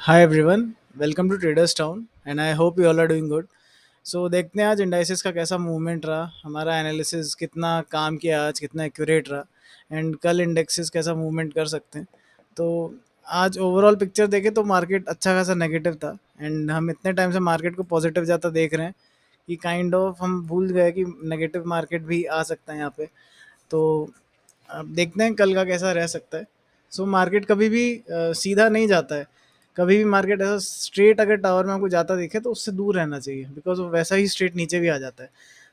Hi everyone, welcome to traders town and I hope you all are doing good. So देखते हैं आज indices का कैसा movement रहा, हमारा एनालिसिस कितना काम किया, आज कितना एक्यूरेट रहा एंड कल इंडेक्सेस कैसा मूवमेंट कर सकते हैं। तो आज ओवरऑल पिक्चर देखें तो मार्केट अच्छा खासा नेगेटिव था एंड हम इतने टाइम से मार्केट को पॉजिटिव जाता देख रहे हैं कि काइंड ऑफ हम भूल गए कि नेगेटिव मार्केट भी आ सकता है यहाँ पे। तो अब देखते हैं कल का कैसा रह सकता है। सो मार्केट कभी भी सीधा नहीं जाता है। कभी भी मार्केट ऐसा स्ट्रेट अगर टावर में आपको जाता दिखे तो उससे दूर रहना चाहिए, बिकॉज वो वैसा ही स्ट्रेट नीचे भी आ जाता है।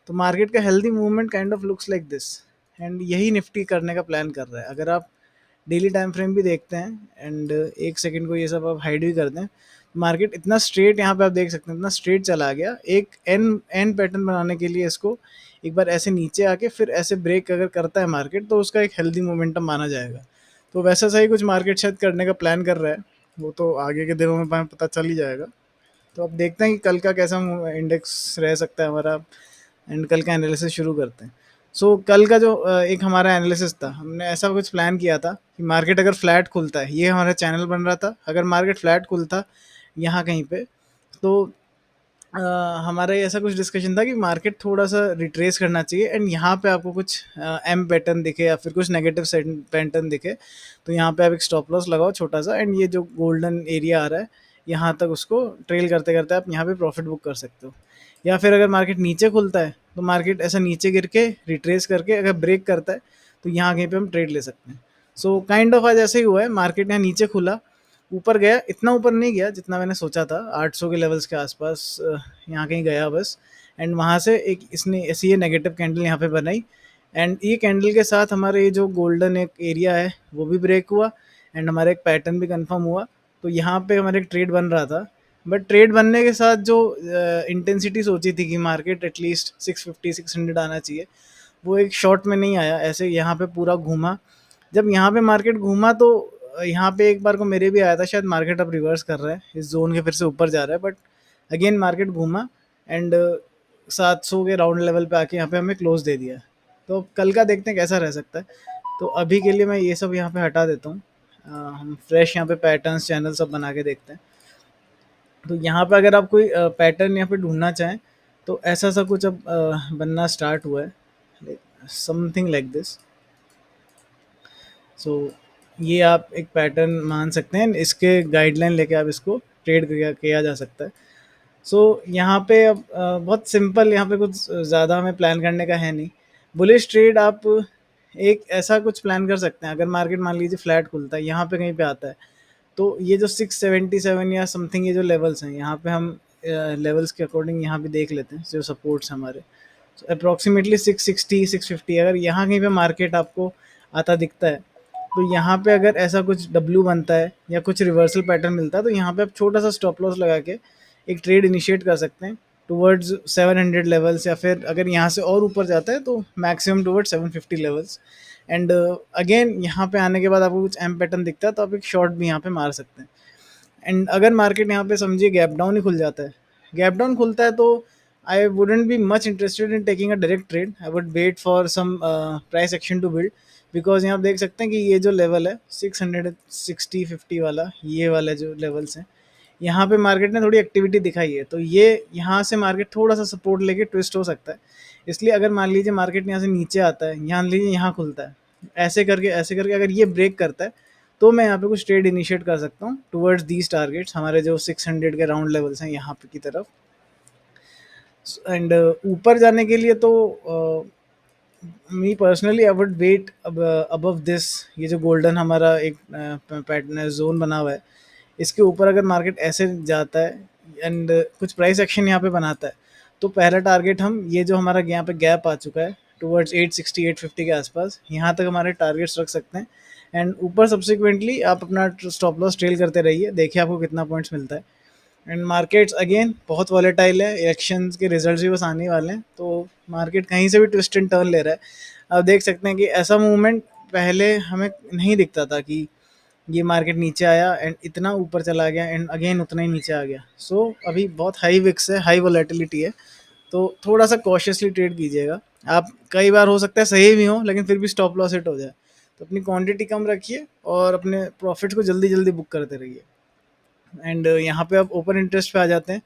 तो मार्केट का healthy movement kind of looks like this and यही निफ्टी करने का प्लान कर रहा है। अगर आप डेली टाइम फ्रेम भी देखते हैं एंड एक सेकंड को ये सब आप हाइड भी कर दें, मार्केट इतना स्ट्रेट यहाँ पे आप देख सकते हैं, इतना स्ट्रेट चला गया। एक एन एन पैटर्न बनाने के लिए इसको एक बार ऐसे नीचे आके फिर ऐसे ब्रेक अगर करता है मार्केट तो उसका एक हेल्दी मोमेंटम माना जाएगा। तो वैसा सही कुछ मार्केट शायद करने का प्लान कर रहा है। वो तो आगे के दिनों में हमें पता चल ही जाएगा। तो अब देखते हैं कि कल का कैसा इंडेक्स रह सकता है हमारा एंड कल का एनालिसिस शुरू करते हैं। सो कल का जो एक हमारा एनालिसिस था, हमने ऐसा कुछ प्लान किया था कि मार्केट अगर फ्लैट खुलता है, ये हमारा चैनल बन रहा था, अगर मार्केट फ्लैट खुलता यहाँ कहीं पे तो अ, हमारा ये ऐसा कुछ डिस्कशन था कि मार्केट थोड़ा सा रिट्रेस करना चाहिए एंड यहाँ पे आपको कुछ एम पैटर्न दिखे या फिर कुछ नेगेटिव पैटर्न दिखे तो यहाँ पे आप एक स्टॉप लॉस लगाओ छोटा सा एंड ये जो गोल्डन एरिया आ रहा है यहाँ तक उसको ट्रेल करते करते आप यहाँ पे प्रॉफिट बुक कर सकते हो। या फिर अगर मार्केट नीचे खुलता है तो मार्केट ऐसा नीचे गिर के रिट्रेस करके अगर ब्रेक करता है तो यहाँ कहीं पे हम ट्रेड ले सकते हैं। सो काइंड ऑफ आज ऐसे ही हुआ है, मार्केट यहाँ नीचे खुला, ऊपर गया, इतना ऊपर नहीं गया जितना मैंने सोचा था, 800 के लेवल्स के आसपास यहाँ कहीं गया बस। एंड वहाँ से एक इसने ऐसी ये नेगेटिव कैंडल यहाँ पे बनाई एंड ये कैंडल के साथ हमारे ये जो गोल्डन एक एरिया है वो भी ब्रेक हुआ एंड हमारा एक पैटर्न भी कंफर्म हुआ। तो यहाँ पे हमारा एक ट्रेड बन रहा था, बट ट्रेड बनने के साथ जो इंटेंसिटी सोची थी कि मार्केट एटलीस्ट 650 600 आना चाहिए, वो एक शॉर्ट में नहीं आया। ऐसे यहाँ पे पूरा घूमा, जब यहाँ पे मार्केट घूमा तो यहाँ पे एक बार को मेरे भी आया था शायद मार्केट अब रिवर्स कर रहा है, इस जोन के फिर से ऊपर जा रहा है, बट अगेन मार्केट घूमा एंड 700 के राउंड लेवल पे आके यहाँ पे हमें क्लोज दे दिया। तो कल का देखते हैं कैसा रह सकता है। तो अभी के लिए मैं ये सब यहाँ पे हटा देता हूँ। हम फ्रेश यहाँ पे पैटर्न्स चैनल सब बना के देखते हैं। तो यहाँ पे अगर आप कोई पैटर्न यहाँ पे ढूंढना चाहें तो ऐसा सा कुछ अब बनना स्टार्ट हुआ है, समथिंग लाइक दिस। सो ये आप एक पैटर्न मान सकते हैं, इसके गाइडलाइन लेके आप इसको ट्रेड किया किया जा सकता है। सो यहाँ पे अब बहुत सिंपल, यहाँ पे कुछ ज़्यादा हमें प्लान करने का है नहीं। बुलिश ट्रेड आप एक ऐसा कुछ प्लान कर सकते हैं, अगर मार्केट मान लीजिए फ्लैट खुलता है यहाँ पे कहीं पे आता है तो ये जो 677 या समथिंग ये जो लेवल्स हैं यहाँ पे हम लेवल्स के अकॉर्डिंग यहाँ पे देख लेते हैं जो सपोर्ट्स हमारे। अप्रोक्सीमेटली 660 650 अगर यहाँ कहीं पे मार्केट आपको आता दिखता है तो यहाँ पे अगर ऐसा कुछ डब्ल्यू बनता है या कुछ रिवर्सल पैटर्न मिलता है तो यहाँ पे आप छोटा सा स्टॉप लॉस लगा के एक ट्रेड इनिशिएट कर सकते हैं टुवर्ड्स 700 लेवल्स, या फिर अगर यहाँ से और ऊपर जाता है तो maximum towards 750 levels. And again यहाँ पे आने के बाद आपको कुछ एम पैटर्न दिखता है तो आप एक शॉर्ट भी यहाँ पे मार सकते हैं। एंड अगर मार्केट यहाँ पे समझिए गैप डाउन ही खुल जाता है, गैप डाउन खुलता है तो I wouldn't be much interested in taking a direct trade, I would wait for some price action to build. Because यहाँ आप देख सकते हैं कि ये जो लेवल है 660 50 वाला, ये वाला जो लेवल्स हैं यहाँ पे मार्केट ने थोड़ी एक्टिविटी दिखाई है, तो ये यहाँ से मार्केट थोड़ा सा सपोर्ट लेके ट्विस्ट हो सकता है। इसलिए अगर मान लीजिए मार्केट यहाँ से नीचे आता है, यहाँ लीजिए यहाँ खुलता है, ऐसे करके अगर ये ब्रेक करता है तो मैं यहाँ पे कुछ ट्रेड इनिशिएट कर सकता हूँ टुवर्ड्स दीज टारगेट्स, हमारे जो 600 के राउंड लेवल्स हैं यहाँ पे की तरफ। एंड ऊपर जाने के लिए तो me personally I would wait above this. ये जो गोल्डन हमारा एक पैटर्न जोन बना हुआ है, इसके ऊपर अगर मार्केट ऐसे जाता है एंड कुछ प्राइस एक्शन यहाँ पे बनाता है तो पहला टारगेट हम ये जो हमारा यहाँ पे गैप आ चुका है टुवर्ड्स 860 850 के आसपास, यहाँ तक हमारे टारगेट्स रख सकते हैं। एंड ऊपर सब्सिक्वेंटली आप अपना स्टॉप लॉस ट्रेल करते रहिए, देखिए आपको कितना पॉइंट्स मिलता है। एंड मार्केट्स अगेन बहुत वॉलेटाइल है, इलेक्शंस के रिजल्ट्स भी बस आने वाले हैं तो मार्केट कहीं से भी ट्विस्ट एंड टर्न ले रहा है। आप देख सकते हैं कि ऐसा मूवमेंट पहले हमें नहीं दिखता था कि ये मार्केट नीचे आया एंड इतना ऊपर चला गया एंड अगेन उतना ही नीचे आ गया। सो अभी बहुत हाई विक्स है, हाई वॉलेटिलिटी है, तो थोड़ा सा कॉशियसली ट्रेड कीजिएगा। आप कई बार हो सकता है सही भी हो लेकिन फिर भी स्टॉप लॉस हिट हो जाए, तो अपनी क्वांटिटी कम रखिए और अपने प्रॉफिट को जल्दी जल्दी बुक करते रहिए। एंड यहाँ पे अब ओपन इंटरेस्ट पे आ जाते हैं।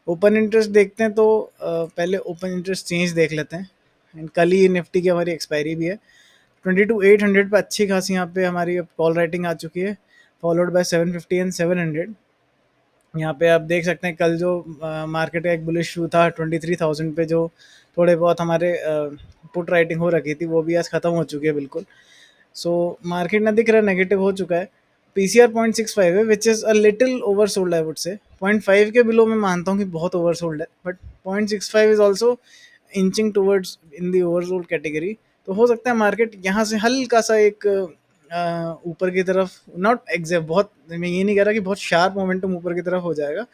ओपन इंटरेस्ट देखते हैं तो पहले ओपन इंटरेस्ट चेंज देख लेते हैं। एंड कल ही निफ्टी की हमारी एक्सपायरी भी है। 22,800 पे अच्छी खासी यहाँ पे हमारी अब कॉल राइटिंग आ चुकी है, फॉलोड बाय 750 एंड 700। यहाँ पे आप देख सकते हैं कल जो मार्केट का एक बुलिश शू था 23,000 पे, जो थोड़े बहुत हमारे पुट राइटिंग हो रखी थी, वो भी आज ख़त्म हो चुकी है बिल्कुल। सो मार्केट ना दिख रहा नेगेटिव हो चुका है। पीसीआर 0.65 है, which is a little over sold I would say. 0.5 के बिलो मैं मानता हूँ कि बहुत ओवर सोल्ड है, but 0.65 is also inching towards in the over sold category. तो हो सकता है मार्केट यहाँ से हल्का सा एक ऊपर की तरफ, नॉट एग्जैक्ट बहुत, मैं ये नहीं कह रहा कि बहुत शार्प मोमेंटम ऊपर की तरफ हो जाएगा,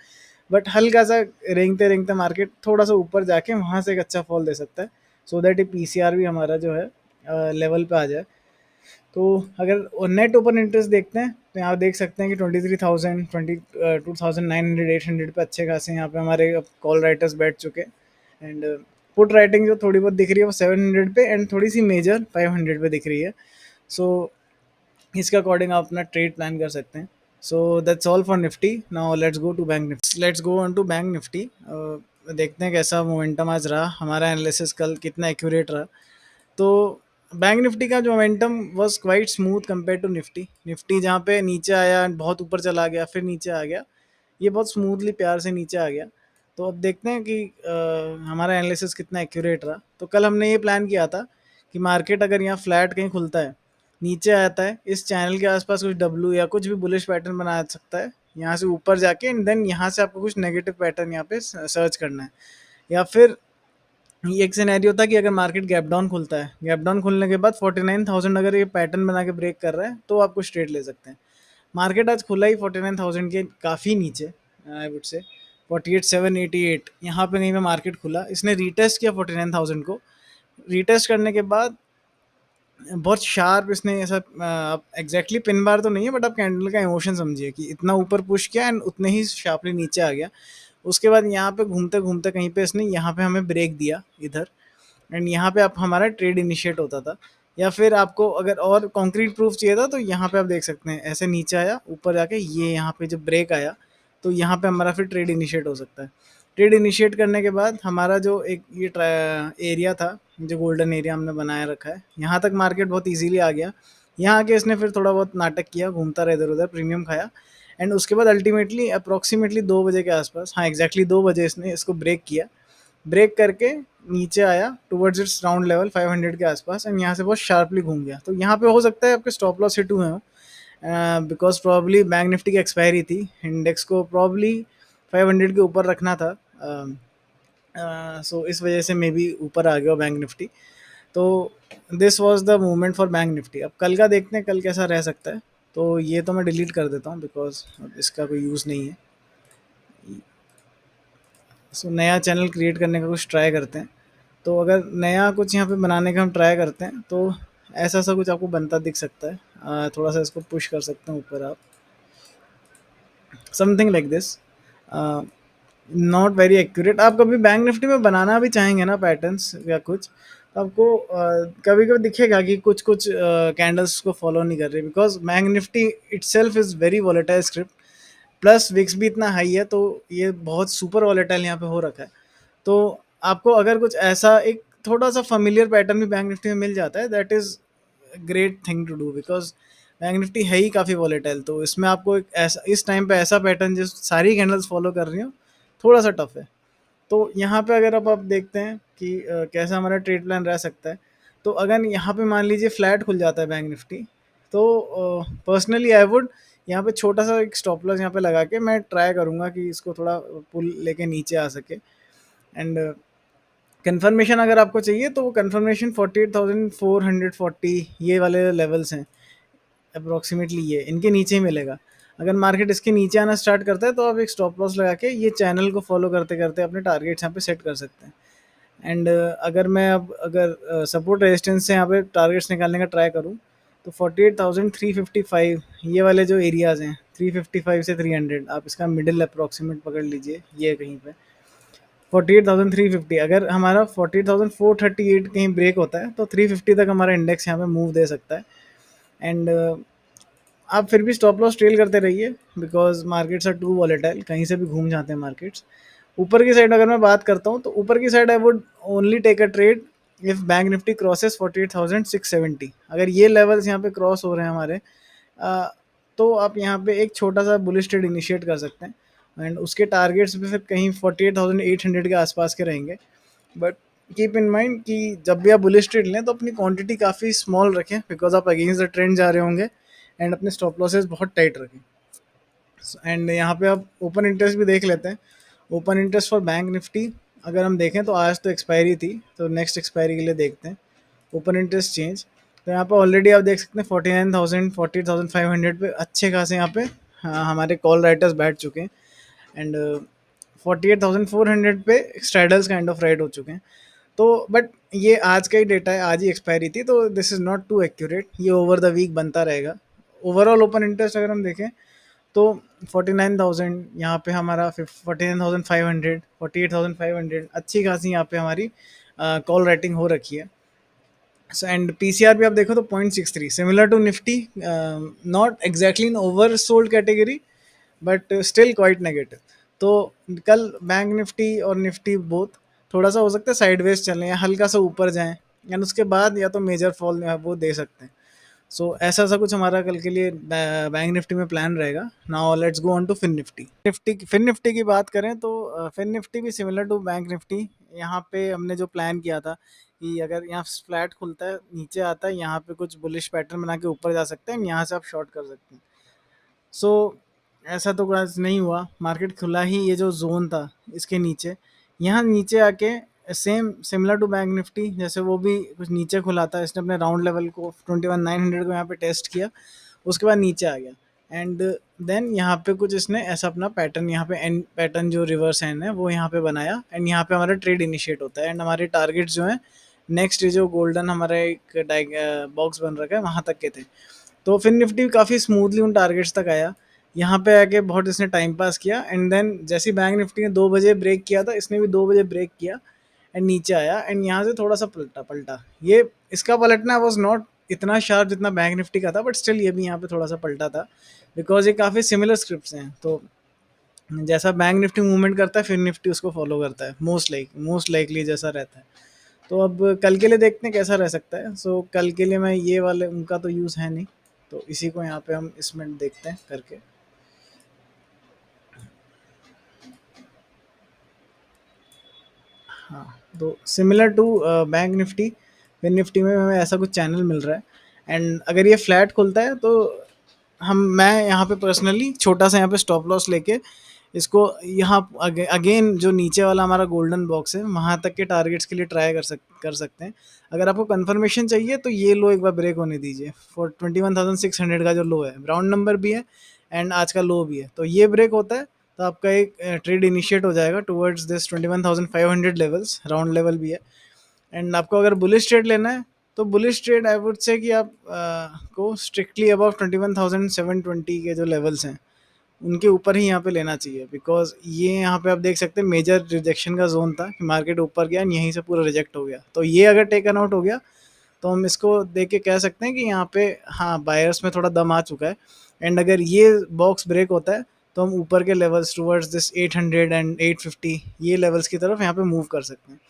बट हल्का सा रेंगते रेंगते मार्केट थोड़ा सा ऊपर जाके वहाँ से एक अच्छा फॉल दे सकता है, सो दैट ये पीसीआर भी हमारा जो है लेवल पे आ जाए। तो अगर नेट ओपन इंटरेस्ट देखते हैं तो यहाँ देख सकते हैं कि 23,000, 22,900, 800 पे अच्छे खासे यहाँ पे हमारे कॉल राइटर्स बैठ चुके हैं। एंड पुट राइटिंग जो थोड़ी बहुत दिख रही है वो 700 पे, एंड थोड़ी सी मेजर 500 पे दिख रही है। सो इसके अकॉर्डिंग आप अपना ट्रेड प्लान कर सकते हैं। So that's all for Nifty. Now let's go to bank Nifty, let's go on to bank Nifty. देखते हैं कैसा मोमेंटम आज रहा, हमारा एनालिसिस कल कितना एक्यूरेट रहा। तो बैंक निफ्टी का जो momentum was quite smooth compare to Nifty. Nifty जहाँ पे नीचे आया, बहुत ऊपर चला गया, फिर नीचे आ गया, ये बहुत स्मूथली प्यार से नीचे आ गया। तो अब देखते हैं कि हमारा एनालिसिस कितना एक्यूरेट रहा। तो कल हमने ये प्लान किया था कि मार्केट अगर यहाँ फ्लैट कहीं खुलता है, नीचे आता है, इस चैनल के आसपास कुछ डब्लू या कुछ भी बुलिश पैटर्न बना सकता है, यहाँ से ऊपर जाके, एंड देन यहाँ से आपको कुछ नेगेटिव पैटर्न यहाँ पे सर्च करना है। या फिर ये एक सिनेरियो था कि अगर मार्केट गैप डाउन खुलता है, गैप डाउन खुलने के बाद 49,000 अगर ये पैटर्न बना के ब्रेक कर रहा है, तो आप कुछ ट्रेड ले सकते हैं। मार्केट आज खुला ही 49,000 के काफ़ी नीचे, आई वुड से 48,788 यहाँ पे कहीं पे मार्केट खुला, इसने रीटेस्ट किया 49,000 को। रीटेस्ट करने के बाद बहुत शार्प इसने ऐसा, आप एग्जैक्टली पिन बार तो नहीं है, बट आप कैंडल का इमोशन समझिए कि इतना ऊपर पुश किया एंड उतने ही शार्पली नीचे आ गया। उसके बाद यहाँ पे घूमते घूमते कहीं पे इसने यहाँ पे हमें ब्रेक दिया इधर, एंड यहाँ पे आप हमारा ट्रेड इनिशिएट होता था। या फिर आपको अगर और कॉन्क्रीट प्रूफ चाहिए था, तो यहाँ पे आप देख सकते हैं ऐसे नीचे आया, ऊपर जाके ये यहाँ पे जब ब्रेक आया, तो यहाँ पे हमारा फिर ट्रेड इनिशिएट हो सकता है। ट्रेड इनिशिएट करने के बाद हमारा जो एक ये एरिया था, जो गोल्डन एरिया हमने बनाए रखा है, यहाँ तक मार्केट बहुत इजीली आ गया। यहाँ आके इसने फिर थोड़ा बहुत नाटक किया, घूमता रहा इधर उधर, प्रीमियम खाया, एंड उसके बाद अल्टीमेटली अप्रॉक्सीमेटली 2 बजे के आसपास, हाँ एग्जैक्टली 2 बजे इसने इसको ब्रेक किया। ब्रेक करके नीचे आया टुवर्ड्स इट्स राउंड लेवल 500 के आसपास, एंड यहाँ से बहुत शार्पली घूम गया। तो यहाँ पे हो सकता है आपके स्टॉप लॉस हिट हुए हो, बिकॉज प्रॉब्ली बैंक निफ्टी की एक्सपायरी थी, इंडेक्स को प्रॉब्ली 500 के ऊपर रखना था। सो इस वजह से मे बी ऊपर आ गया बैंक निफ्टी। तो this was the movement for bank Nifty. अब कल का देखते हैं कल कैसा रह सकता है। तो ये तो मैं डिलीट कर देता हूँ बिकॉज इसका कोई यूज़ नहीं है। सो नया चैनल क्रिएट करने का कुछ ट्राई करते हैं। तो अगर नया कुछ यहाँ पे बनाने का हम ट्राई करते हैं, तो ऐसा सा कुछ आपको बनता दिख सकता है। थोड़ा सा इसको पुश कर सकते हैं ऊपर आप, something like this. Not very accurate. आप कभी बैंक निफ्टी में बनाना भी चाहेंगे ना पैटर्न्स या कुछ, तो आपको कभी कभी दिखेगा कि कुछ कुछ कैंडल्स को फॉलो नहीं कर रही, because bank Nifty itself is very volatile script, plus VIX भी इतना हाई है, तो ये बहुत सुपर वॉलेटाइल यहाँ पे हो रखा है। तो आपको अगर कुछ ऐसा एक थोड़ा सा familiar पैटर्न भी बैंक निफ्टी में मिल जाता है, that is great thing to do, because bank Nifty है ही काफ़ी वॉलेटाइल। तो इसमें आपको एक ऐसा इस टाइम पे ऐसा पैटर्न जो सारी कैंडल्स फॉलो कर रही हो, थोड़ा सा टफ है। तो यहाँ पे अगर आप देखते हैं कि कैसा हमारा ट्रेड प्लान रह सकता है, तो अगर यहाँ पे मान लीजिए फ्लैट खुल जाता है बैंक निफ्टी, तो पर्सनली आई वुड यहाँ पे छोटा सा एक स्टॉप लॉस यहाँ पे लगा के मैं ट्राई करूँगा कि इसको थोड़ा पुल लेके नीचे आ सके। एंड कंफर्मेशन अगर आपको चाहिए, तो वो कंफर्मेशन 48,440 ये वाले लेवल्स हैं अप्रोक्सीमेटली, ये इनके नीचे ही मिलेगा। अगर मार्केट इसके नीचे आना स्टार्ट करता है, तो आप एक स्टॉप लॉस लगा के ये चैनल को फॉलो करते करते अपने टारगेट्स यहाँ पे सेट कर सकते हैं। एंड अगर मैं अब अगर सपोर्ट रेजिस्टेंस से यहाँ पे टारगेट्स निकालने का ट्राई करूँ, तो 48,355 ये वाले जो एरियाज़ हैं, 355 से 300, आप इसका मिडिल अप्रॉक्सीमेट पकड़ लीजिए, ये कहीं पे 48,350। अगर हमारा 48,438 कहीं ब्रेक होता है, तो 350 तक हमारा इंडेक्स यहाँ पे मूव दे सकता है। एंड आप फिर भी स्टॉप लॉस ट्रेल करते रहिए, because markets are too volatile, कहीं से भी घूम जाते हैं मार्केट्स। ऊपर की साइड अगर मैं बात करता हूँ, तो ऊपर की side I would only take a trade if bank Nifty crosses 48,670। अगर ये लेवल्स यहाँ पे क्रॉस हो रहे हैं हमारे, अ, तो आप यहाँ पे एक छोटा सा बुलिश ट्रेड इनिशिएट कर सकते हैं, एंड उसके टारगेट्स भी फिर कहीं 48,800 के आसपास के रहेंगे। बट कीप इन माइंड कि जब भी आप बुलिश ट्रेड लें तो अपनी क्वांटिटी काफ़ी स्मॉल रखें, बिकॉज आप अगेंस्ट द ट्रेंड जा रहे होंगे, एंड अपने स्टॉप लॉसेस बहुत टाइट रखें। एंड यहाँ पे आप ओपन इंटरेस्ट भी देख लेते हैं। Open interest for bank Nifty अगर हम देखें तो आज तो एक्सपायरी थी, तो नेक्स्ट एक्सपायरी के लिए देखते हैं ओपन इंटरेस्ट चेंज। तो यहाँ पे ऑलरेडी आप देख सकते हैं 49,000 40,500 पे अच्छे खासे यहाँ पे, हाँ, हमारे कॉल राइटर्स बैठ चुके हैं। एंड 48,400 पे स्ट्राइडल्स काइंड ऑफ राइट हो चुके हैं। तो बट ये आज का ही डेटा है, आज ही एक्सपायरी थी, तो this is not too accurate, ये ओवर द वीक बनता रहेगा। ओवरऑल ओपन इंटरेस्ट अगर हम देखें तो 49,000 यहाँ पे हमारा, 49,500, 48,500 अच्छी खासी यहाँ पे हमारी कॉल राइटिंग हो रखी है। एंड पीसीआर भी आप देखो तो 0.63, similar to Nifty, not exactly in over sold category, but still quite negative. तो कल बैंक निफ्टी और निफ्टी बोथ थोड़ा सा हो सकता है साइडवेज चलें या हल्का सा ऊपर जाएं, एंड उसके बाद या तो मेजर फॉल वो दे सकते हैं। सो ऐसा सा कुछ हमारा कल के लिए बैंक निफ्टी में प्लान रहेगा। Now let's go on to Fin Nifty की बात करें तो फिन निफ्टी भी सिमिलर टू बैंक निफ्टी। यहाँ पे हमने जो प्लान किया था कि अगर यहाँ फ्लैट खुलता है, नीचे आता है, यहाँ पे कुछ बुलिश पैटर्न बना के ऊपर जा सकते हैं, यहाँ से आप शॉर्ट कर सकते हैं। सो ऐसा तो आज नहीं हुआ, मार्केट खुला ही ये जो जोन था इसके नीचे, यहाँ नीचे आके same similar to bank Nifty, जैसे वो भी कुछ नीचे खुला था, इसने अपने राउंड लेवल को 21,900 को यहाँ पे टेस्ट किया, उसके बाद नीचे आ गया। एंड देन यहाँ पे कुछ इसने ऐसा अपना पैटर्न, यहाँ पे एंड पैटर्न जो रिवर्स एंड है वो यहाँ पे बनाया, एंड यहाँ पे हमारा ट्रेड इनिशिएट होता है, एंड हमारे टारगेट्स जो है नेक्स्ट जो गोल्डन हमारा एक बॉक्स बन रखा है वहाँ तक के थे। तो फिर निफ्टी काफ़ी स्मूथली उन टारगेट्स तक आया, यहाँ पे आके बहुत इसने टाइम पास किया, एंड देन जैसे बैंक निफ्टी ने 2 बजे ब्रेक किया था, इसने भी 2 बजे ब्रेक किया, एंड नीचे आया, एंड यहाँ से थोड़ा सा पलटा पलटा ये, इसका पलटना वॉज नॉट इतना शार्प जितना बैंक निफ्टी का था, बट स्टिल ये भी यहाँ पे थोड़ा सा पलटा था, बिकॉज ये काफ़ी सिमिलर स्क्रिप्ट्स हैं। तो जैसा बैंक निफ्टी मूवमेंट करता है फिर निफ्टी उसको फॉलो करता है, मोस्ट लाइकली जैसा रहता है। तो अब कल के लिए देखते हैं कैसा रह सकता है। सो कल के लिए मैं ये वाले उनका तो यूज़ है नहीं, तो इसी को यहाँ पे हम इसमें देखते हैं करके। हाँ, तो सिमिलर टू बैंक निफ्टी, फिर निफ्टी में हमें ऐसा कुछ चैनल मिल रहा है, एंड अगर ये फ्लैट खुलता है तो मैं यहाँ पे पर्सनली छोटा सा यहाँ पे स्टॉप लॉस लेके इसको यहाँ अगेन जो नीचे वाला हमारा गोल्डन बॉक्स है वहाँ तक के टारगेट्स के लिए ट्राई कर सकते हैं। अगर आपको कंफर्मेशन चाहिए तो ये लो एक बार ब्रेक होने दीजिए, फॉर 21,600 का जो लो है, राउंड नंबर भी है एंड आज का लो भी है, तो ये ब्रेक होता है तो आपका एक ट्रेड इनिशिएट हो जाएगा towards this 21,500 levels, round level भी है। एंड आपको अगर बुलिश ट्रेड लेना है तो bullish trade I would say कि आप को स्ट्रिक्टली अबव 21,720 के जो लेवल्स हैं उनके ऊपर ही यहाँ पे लेना चाहिए, बिकॉज ये यहाँ पे आप देख सकते हैं मेजर रिजेक्शन का जोन था कि मार्केट ऊपर गया, यहीं से पूरा रिजेक्ट हो गया, तो ये अगर टेकन आउट हो गया तो हम इसको देख के कह सकते हैं कि यहाँ पे हाँ बायर्स में थोड़ा दम आ चुका है। एंड अगर ये बॉक्स ब्रेक होता है तो हम ऊपर के लेवल्स टूवर्ड्स दिस 800 एंड 850 ये लेवल्स की तरफ यहाँ पे मूव कर सकते हैं।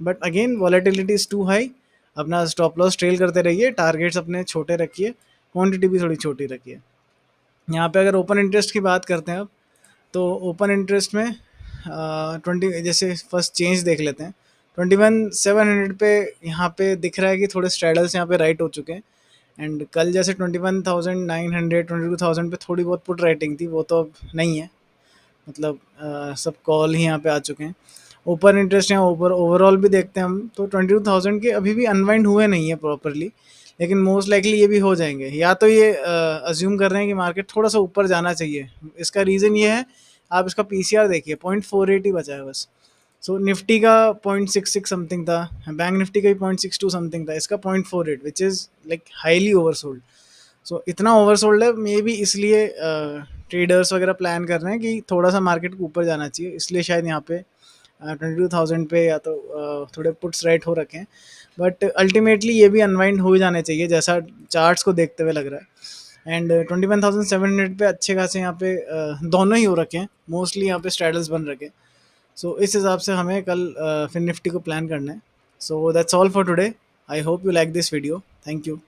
But again volatility is too high, अपना स्टॉप लॉस ट्रेल करते रहिए, टारगेट्स अपने छोटे रखिए, क्वांटिटी भी थोड़ी छोटी रखिए। यहाँ पे अगर ओपन इंटरेस्ट की बात करते हैं अब, तो ओपन इंटरेस्ट में 20 जैसे फर्स्ट चेंज देख लेते हैं, 21,700 पे यहाँ पे दिख रहा है कि थोड़े स्ट्रैडल्स यहाँ पे राइट हो चुके हैं। एंड कल जैसे 21,900 22,000 पे थोड़ी बहुत पुट राइटिंग थी, वो तो अब नहीं है, मतलब सब कॉल ही यहाँ पे आ चुके हैं। ओपन इंटरेस्ट यहाँ ऊपर ओवरऑल भी देखते हैं हम तो 22,000 के अभी भी अनवाइंड हुए नहीं है प्रॉपरली, लेकिन मोस्ट लाइकली ये भी हो जाएंगे, या तो ये अज्यूम कर रहे हैं कि मार्केट थोड़ा सा ऊपर जाना चाहिए। इसका रीज़न ये है, आप इसका पीसीआर देखिए 0.48 ही बचा है बस। सो निफ्टी का 0.66 समथिंग था, बैंक निफ्टी का भी 0.62 समथिंग था, इसका 0.48 which is like highly oversold. So इतना ओवरसोल्ड है, मे बी इसलिए ट्रेडर्स वगैरह प्लान कर रहे हैं कि थोड़ा सा मार्केट को ऊपर जाना चाहिए, इसलिए शायद यहाँ पे 22,000 पे या तो थोड़े पुट्स राइट हो रखे हैं। बट अल्टीमेटली ये भी अनवाइंड हो ही जाने चाहिए जैसा चार्ट्स को देखते हुए लग रहा है। एंड 21,700 पे अच्छे खासे यहाँ पे दोनों ही हो रखे हैं, मोस्टली यहाँ पे स्ट्रैडल्स बन रखे हैं। सो इस हिसाब से हमें कल फिर निफ्टी को प्लान करना है। सो that's all for today. I hope you like this video. Thank you.